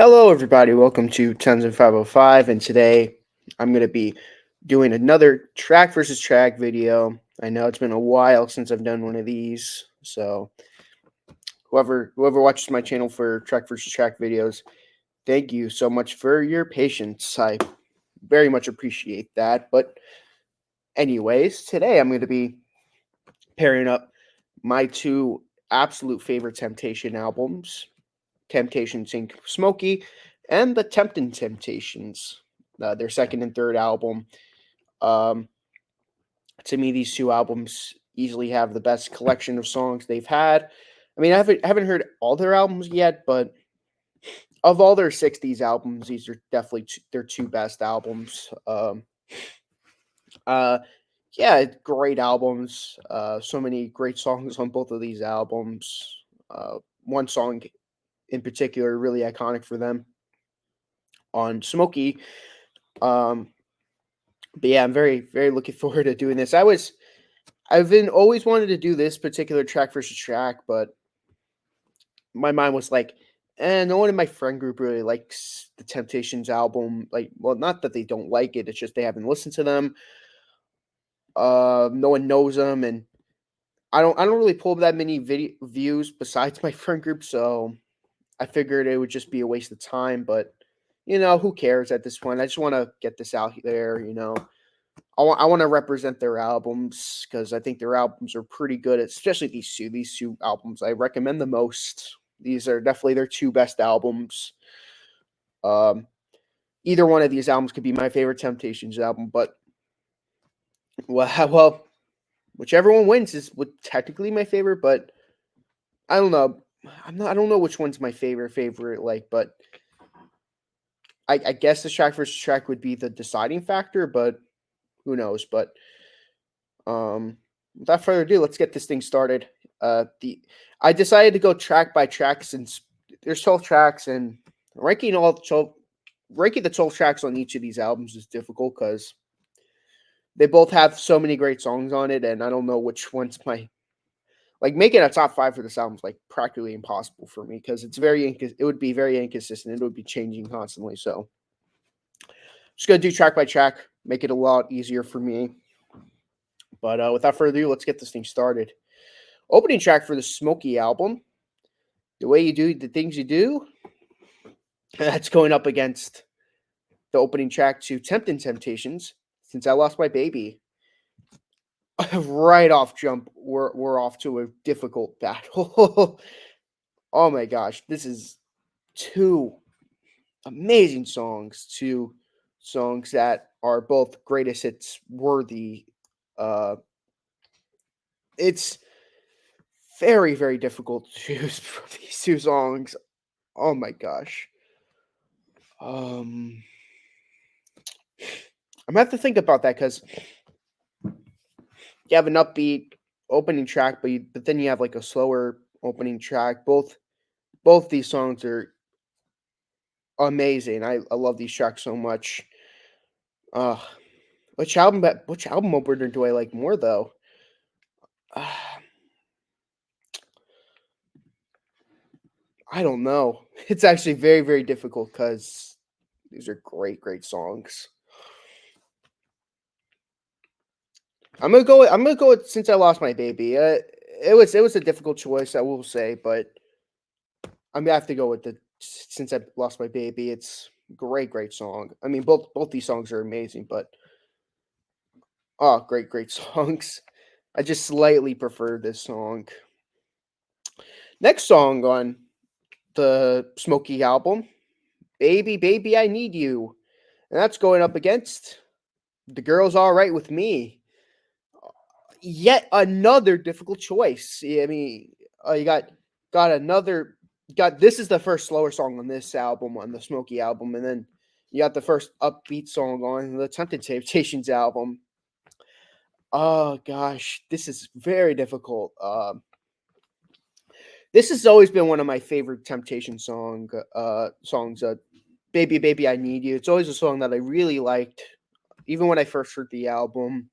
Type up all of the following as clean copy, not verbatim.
Hello, everybody. Welcome to Tons and 505. And today I'm going to be doing another track versus track video. I know it's been a while since I've done one of these. So, whoever watches my channel for track versus track videos, thank you so much for your patience. I very much appreciate that. But, anyways, today I'm going to be pairing up my two absolute favorite Temptation albums. Temptations Inc. Smokey, and the Temptin Temptations, their second and third album. Um, to me, these two albums easily have the best collection of songs they've had. I mean, I haven't heard all their albums yet, but of all their '60s albums, these are definitely their two best albums. Uh, yeah, great albums. So many great songs on both of these albums. One song in particular really iconic for them on Smokey. Um, but yeah, I'm very looking forward to doing this. I've been always wanted to do this particular track versus track, but my mind was like, no one in my friend group really likes the Temptations album. Like, well, not that they don't like it, it's just they haven't listened to them. No one knows them, and I don't really pull that many video views besides my friend group, so I figured it would just be a waste of time. But who cares at this point? I just want to get this out there. I want to represent their albums because I think their albums are pretty good, especially these two. These two albums I recommend the most. These are definitely their two best albums. Um, Either one of these albums could be my favorite Temptations album, but well, whichever one wins is would technically my favorite. But I don't know. I don't know which one's my favorite. Like, but I guess the track versus track would be the deciding factor. But who knows? But without further ado, let's get this thing started. The I decided to go track by track since there's 12 tracks, and ranking all 12, ranking the 12 tracks on each of these albums is difficult because they both have so many great songs on it, and I don't know which one's my like making a top five for this album is like practically impossible for me because it would be very inconsistent. It would be changing constantly. So just gonna do track by track, make it a lot easier for me. But without further ado, let's get this thing started. Opening track for the Smokey album, The Way You Do the Things You Do. That's going up against the opening track to Temptin' Temptations, Since I Lost My Baby. Right off jump, we're off to a difficult battle. Oh my gosh, this is two amazing songs, two songs that are both greatest hits worthy. Uh, it's very difficult to choose from these two songs. Oh my gosh. Um, I'm gonna have to think about that because you have an upbeat opening track, but then you have like a slower opening track. Both these songs are amazing. I love these tracks so much. Uh which album opener do I like more though? Uh, I don't know. It's actually very difficult because these are great songs. I'm gonna go with Since I Lost My Baby. It was a difficult choice, I will say, but I'm gonna have to go with the Since I Lost My Baby. It's great song. I mean, both these songs are amazing, but oh, great songs. I just slightly prefer this song. Next song on the Smokey album, Baby, I Need You. And that's going up against The Girl's All Right With Me. Yet another difficult choice. I mean, you got another got this is the first slower song on this album, on the Smokey album, and then you got the first upbeat song on the Tempted Temptations album. Oh gosh, this is very difficult. This has always been one of my favorite Temptation songs. Baby, I Need You. It's always a song that I really liked, even when I first heard the album.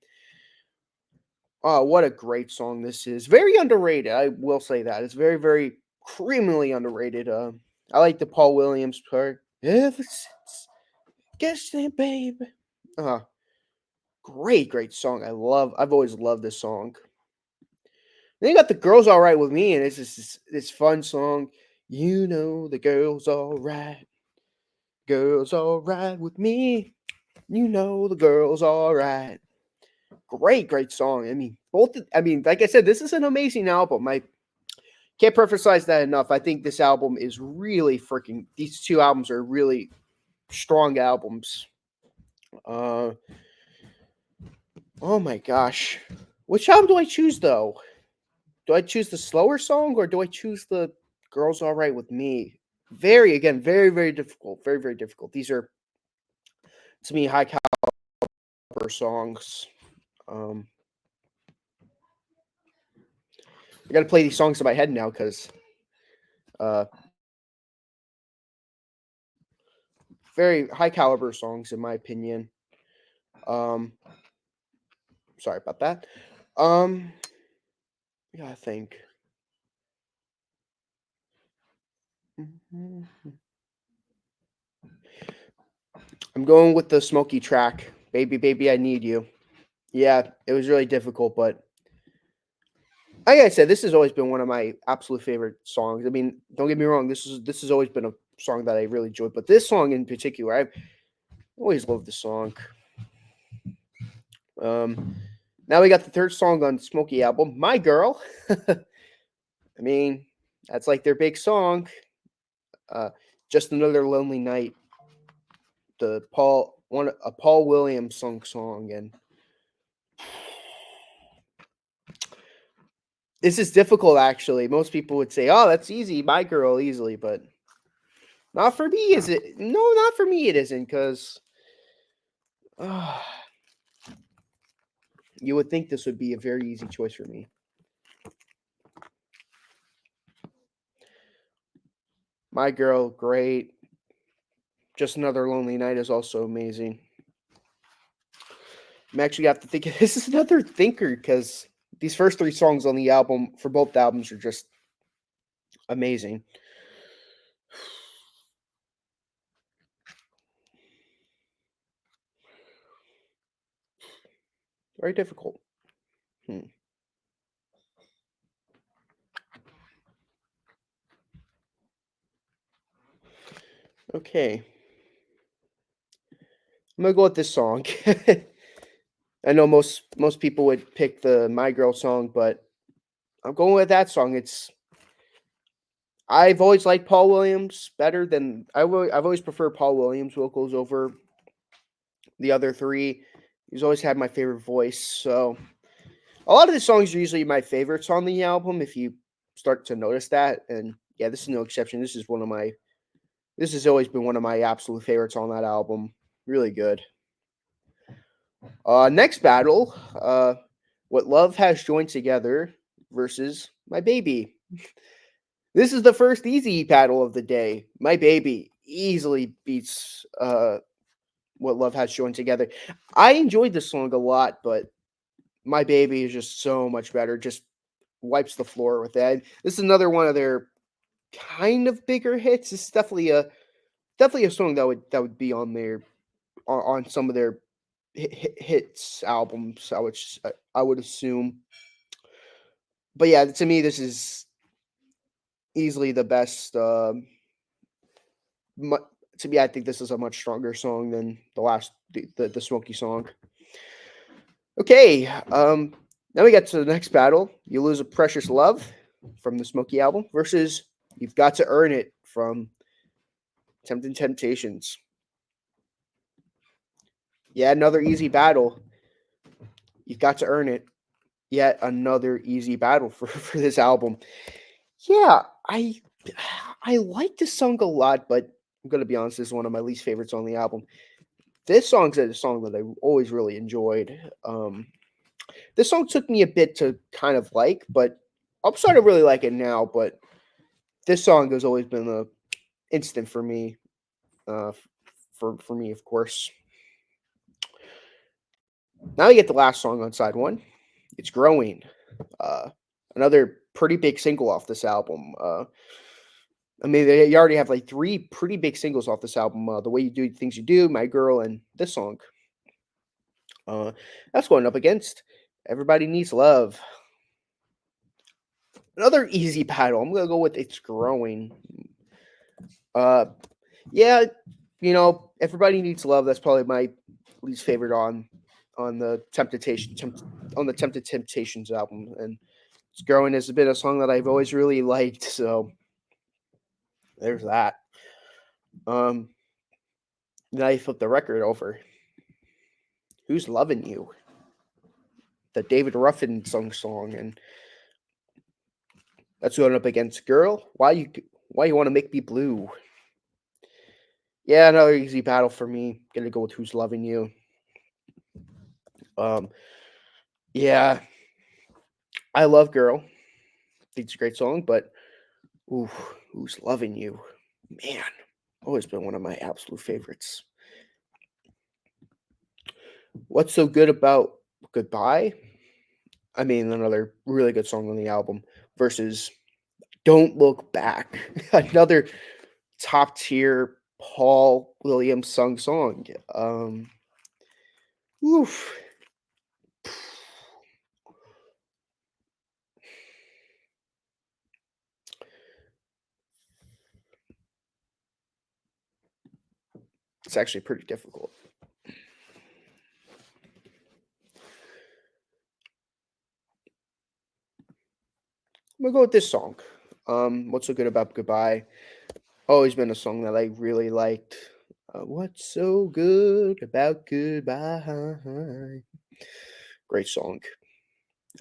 Oh, what a great song this is! Very underrated. I will say that it's very criminally underrated. I like the Paul Williams part. Ever since, guess that, babe. Uh, great song. I've always loved this song. Then you got the girls all right with me, and it's just this fun song. You know the girls all right. Girls all right with me. You know the girls all right. Great song. I mean, I mean, like I said, this is an amazing album. I can't emphasize that enough. I think this album is really freaking. These two albums are really strong albums. Uh, oh my gosh, which album do I choose though? Do I choose the slower song or do I choose the "Girls All Right with Me"? Very difficult. Very difficult. These are to me high caliber songs. Um, I got to play these songs in my head now because uh, very high caliber songs in my opinion. Um, sorry about that. Um, I gotta think. I'm going with the Smokey track, Baby, I Need You." Yeah, it was really difficult, but like I said, this has always been one of my absolute favorite songs. I mean, don't get me wrong, this has always been a song that I really enjoyed, but this song in particular, I've always loved the song. Um, Now we got the third song on Smokey album, "My Girl." I mean, that's like their big song. Uh, "Just Another Lonely Night," the Paul Williams song, and this is difficult actually. Most people would say, "Oh, that's easy, My Girl," easily, but not for me. Is it? No, not for me. It isn't because uh, you would think this would be a very easy choice for me. My Girl, great. Just Another Lonely Night is also amazing. I'm actually have to think this is another thinker because these first three songs on the album for both albums are just amazing. Very difficult. Hmm. Okay, I'm gonna go with this song. I know most people would pick the My Girl song, but I'm going with that song. I've always liked Paul Williams better than I've always preferred Paul Williams vocals over the other three. He's always had my favorite voice. So a lot of the songs are usually my favorites on the album. If you start to notice that, and yeah, this is no exception. This has always been one of my absolute favorites on that album. Really good. Next battle, what love has joined together versus my baby. This is the first easy battle of the day. My baby easily beats what love has joined together. I enjoyed this song a lot, but my baby is just so much better. Just wipes the floor with that. This is another one of their kind of bigger hits. It's definitely a song that would be on their on some of their hits albums. I would assume. But yeah, to me, this is easily the best. Mu- to me, I think this is a much stronger song than the Smokey song. Okay, now we get to the next battle. You Lose a Precious Love from the Smokey album versus You've Got to Earn It from Temptin' Temptations. Yeah, another easy battle. You've got to earn it. Yet another easy battle for this album. Yeah, I like this song a lot, but I'm gonna be honest, this is one of my least favorites on the album. This song's a song that I always really enjoyed. This song took me a bit to kind of like, but I'm starting to really like it now. But this song has always been a instant for me. Uh, for me, of course. Now we get the last song on side one. It's "Growing." Uh, Another pretty big single off this album. I mean, you already have like three pretty big singles off this album. The Way You Do Things You Do, My Girl, and this song. Uh, that's going up against Everybody Needs Love. Another easy battle. I'm gonna go with It's Growing. Uh, yeah, Everybody Needs Love. That's probably my least favorite on the on the Tempted Temptations album, and It's Growing has been a song that I've always really liked. So there's that. Um, Now you flip the record over. Who's Loving You? The David Ruffin song, and that's going up against Girl. Why you want to make me blue? Yeah, another easy battle for me. Gonna go with Who's Loving You. Um, yeah, I love Girl. Think it's a great song, but ooh, Who's Loving You? Man, always been one of my absolute favorites. What's so good about Goodbye? I mean, another really good song on the album versus Don't Look Back. Another top tier Paul Williams sung song. Oof. It's actually pretty difficult. I'm gonna go with this song. What's so good about Goodbye? Always been a song that I really liked. What's so good about Goodbye? Great song.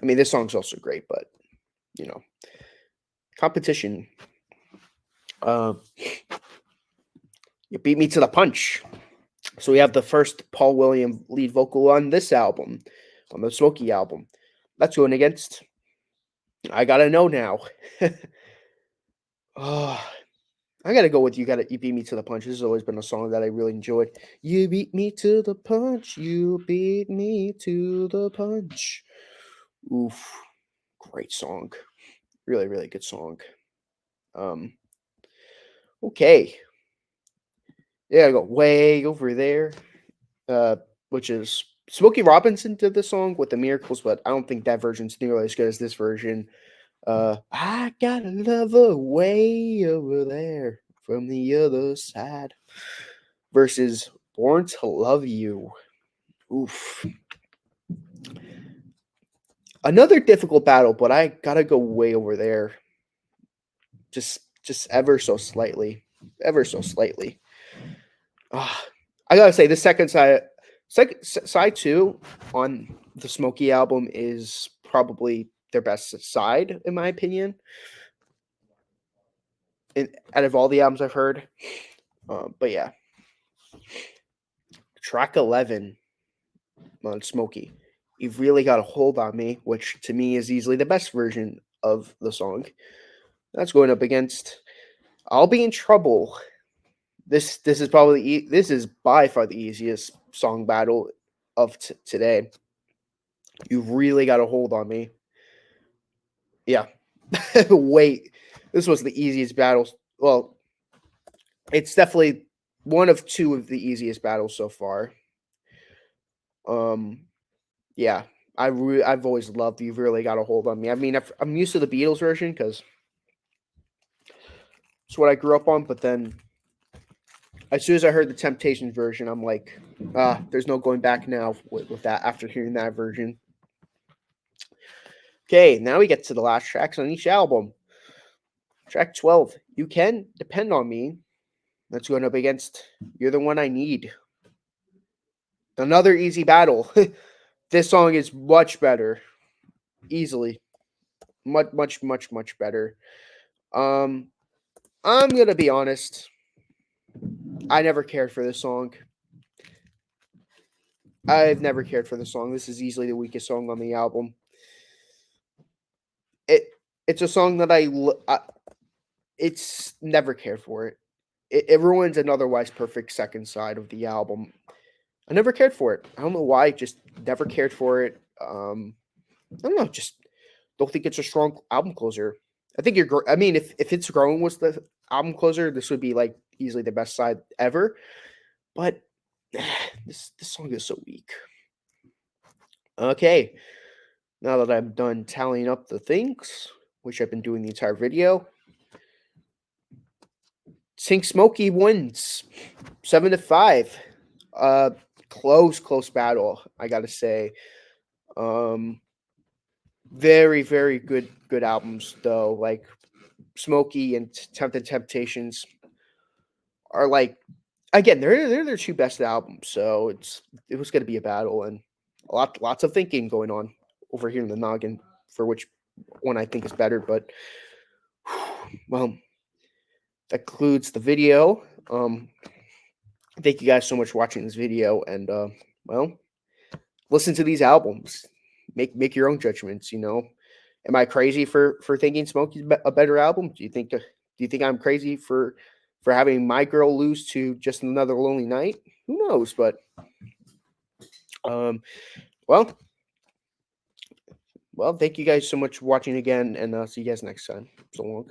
I mean, this song's also great, but you know, competition. Uh, you beat me to the punch. So we have the first Paul Williams lead vocal on this album, on the Smokey album. That's going against I Gotta Know Now. Oh, I gotta go with You Beat Me to the Punch. This has always been a song that I really enjoyed. You beat me to the punch. You beat me to the punch. Oof. Great song. Really, really good song. Um, okay. Yeah, I go way over there. Which is Smokey Robinson did the song with the Miracles, but I don't think that version's nearly as good as this version. I got a lover way over there from the other side versus Born to Love You. Oof. Another difficult battle, but I gotta go way over there. Just ever so slightly. Ever so slightly. Ah, I gotta say, the side two on the Smokey album is probably their best side, in my opinion. Out of all the albums I've heard, but yeah, track 11 on Smokey. You've really got a hold on me, which to me is easily the best version of the song. That's going up against I'll Be in Trouble. This is probably this is by far the easiest song battle of today. You've really got a hold on me. Yeah. Wait. This was the easiest battle. Well, it's definitely one of two of the easiest battles so far. Um yeah. I've always loved You've Really Got a Hold on Me. I mean, I'm used to the Beatles version cuz it's what I grew up on, but then as soon as I heard the Temptations version, I'm like, there's no going back now with that after hearing that version. Okay, now we get to the last tracks on each album. Track 12, You Can Depend on Me. That's going up against You're the One I Need. Another easy battle. This song is much better. Easily. Much better. I'm gonna be honest. I never cared for this song. I've never cared for this song. This is easily the weakest song on the album. It's a song that it's never cared for it. It ruins an otherwise perfect second side of the album. I never cared for it. I don't know why. Just never cared for it. I don't know. Just don't think it's a strong album closer. I think you're. I mean, if It's Growing was the album closer, this would be like easily the best side ever. But this song is so weak. Okay, now that I'm done tallying up the things, which I've been doing the entire video, Sink Smokey wins 7-5. Uh, close battle, I gotta say. Um, very good albums though. Like Smokey and Tempted Temptations are like, again, they're their two best albums. So it was gonna be a battle and lots of thinking going on over here in the noggin for which one I think is better. But well, that concludes the video. Thank you guys so much for watching this video, and well, listen to these albums, make your own judgments. Am I crazy for thinking Smokey's a better album? Do you think I'm crazy for having My Girl lose to Just Another Lonely Night? Who knows? But um, well, thank you guys so much for watching again, and see you guys next time. So long.